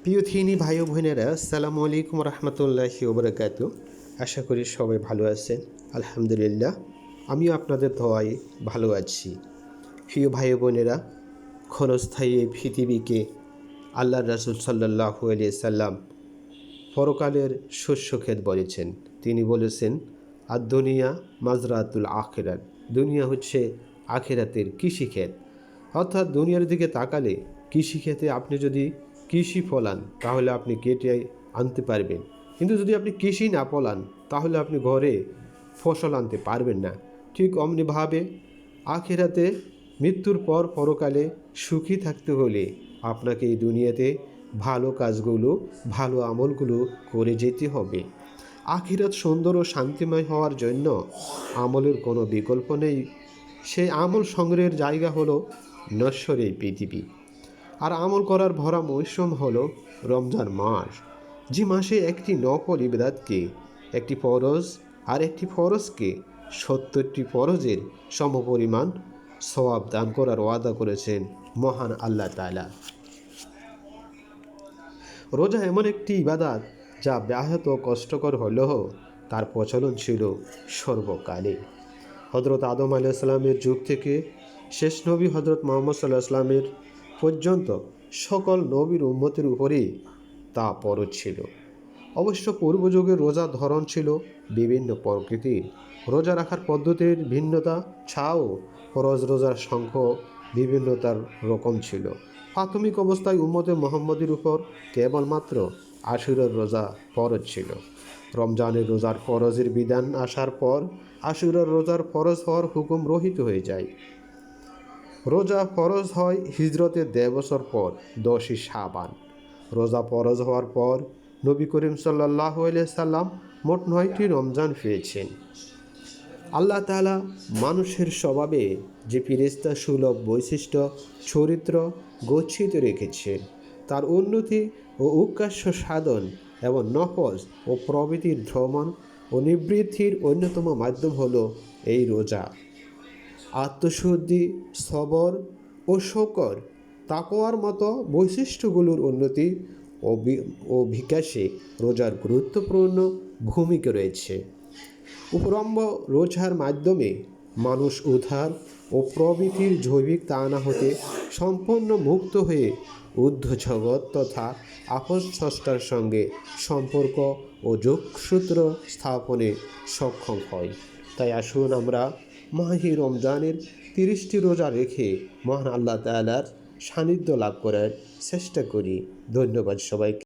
প্রিয় দিনী ভাই ও বোনেরা, আসসালামু আলাইকুম রহমতুল্লাহি ওবরাকাতু। আশা করি সবাই ভালো আছেন। আলহামদুলিল্লাহ, আমিও আপনাদের দোয়ায় ভালো আছি। প্রিয় ভাই ও বোনেরা, ক্ষণস্থায়ী এই পৃথিবীকে আল্লাহর রাসূল সাল্লাল্লাহু আলাইহি সাল্লাম পরকালের শস্যক্ষেত বলেছেন। তিনি বলেছেন, আর দুনিয়া মাজরাতুল আখিরাত, দুনিয়া হচ্ছে আখিরাতের কৃষিক্ষেত। অর্থাৎ দুনিয়ার দিকে তাকালে কৃষিক্ষেতে আপনি যদি কৃষি ফলান তাহলে আপনি কেটে আনতে পারবেন, কিন্তু যদি আপনি কৃষি না ফলান তাহলে আপনি ঘরে ফসল আনতে পারবেন না। ঠিক অমনিভাবে আখিরাতে মৃত্যুর পর পরকালে সুখী থাকতে হলে আপনাকে এই দুনিয়াতে ভালো কাজগুলো, ভালো আমলগুলো করে যেতে হবে। আখিরাত সুন্দর ও শান্তিময় হওয়ার জন্য আমলের কোনো বিকল্প নেই। সেই আমল সংগ্রহের জায়গা হলো নশ্বর এই পৃথিবী। আর আমল করার ভরা মৌসুম হলো রমজান মাস, যে মাসে একটি নফল ইবাদতকে, একটি ফরজ আর একটি ফরজকে 70টি ফরজের সমপরিমাণ সওয়াব দান করার ওয়াদা করেছেন মহান আল্লাহ তাআলা। রোজা এমন একটি ইবাদত যা ব্যাহত কষ্টকর হলেও তার প্রচলন ছিল সর্বকালে। হযরত আদম আলাইহিস সালামের যুগ থেকে শেষ নবী হযরত মুহাম্মদ সাল্লাল্লাহু আলাইহি ওয়াসাল্লামের পর্যন্ত সকল নবীর উম্মতের উপরেই তা ফরজ ছিল। অবশ্য পূর্বযুগের রোজার ধরন ছিল বিভিন্ন প্রকৃতির। রোজা রাখার পদ্ধতির ভিন্নতা ছাড়াও ফরজ রোজার সংখ্যা বিভিন্নতার রকম ছিল। প্রাথমিক অবস্থায় উম্মতে মুহাম্মদের উপর কেবলমাত্র আশুরার রোজা ফরজ ছিল। রমজানের রোজার ফরজের বিধান আসার পর আশুরার রোজার ফরজ হওয়ার হুকুম রহিত হয়ে যায়। রোজা ফরজ হয় হিজরতের 1.5 বছর পর 10ই শাবান। রোজা ফরজ হওয়ার পর নবী করিম সাল্লাল্লাহু আলাইহি সাল্লাম মোট 9টি রমজান পেয়েছেন। আল্লাহ তাআলা মানুষের স্বভাবে যে ফেরেশতা সুলভ বৈশিষ্ট্য চরিত্র গচ্ছিত রেখেছেন, তার উন্নতি ও উৎকর্ষ সাধন এবং নফল ও প্রবৃত্তির ভ্রমণ ও নিবৃত্তির অন্যতম মাধ্যম হলো এই রোজা। আত্মশুদ্ধি, সবর ও শকর, তাকওয়ার মতো বৈশিষ্ট্যগুলোর উন্নতি ও বিকাশে রোজার গুরুত্বপূর্ণ ভূমিকা রয়েছে। উপরম্ভ রোজার মাধ্যমে মানুষ উদ্ধার ও প্রবৃত্তির জৈবিক তাড়না হতে সম্পূর্ণ মুক্ত হয়ে ঊর্ধ্ব জগৎ তথা আপস স্রষ্টার সঙ্গে সম্পর্ক ও যোগসূত্র স্থাপনে সক্ষম হয়। তাই আসুন আমরা মাহে রমজানের 30টি রোজা রেখে মহান আল্লাহ তাআলার সান্নিধ্য লাভ করার চেষ্টা করি। ধন্যবাদ সবাইকে।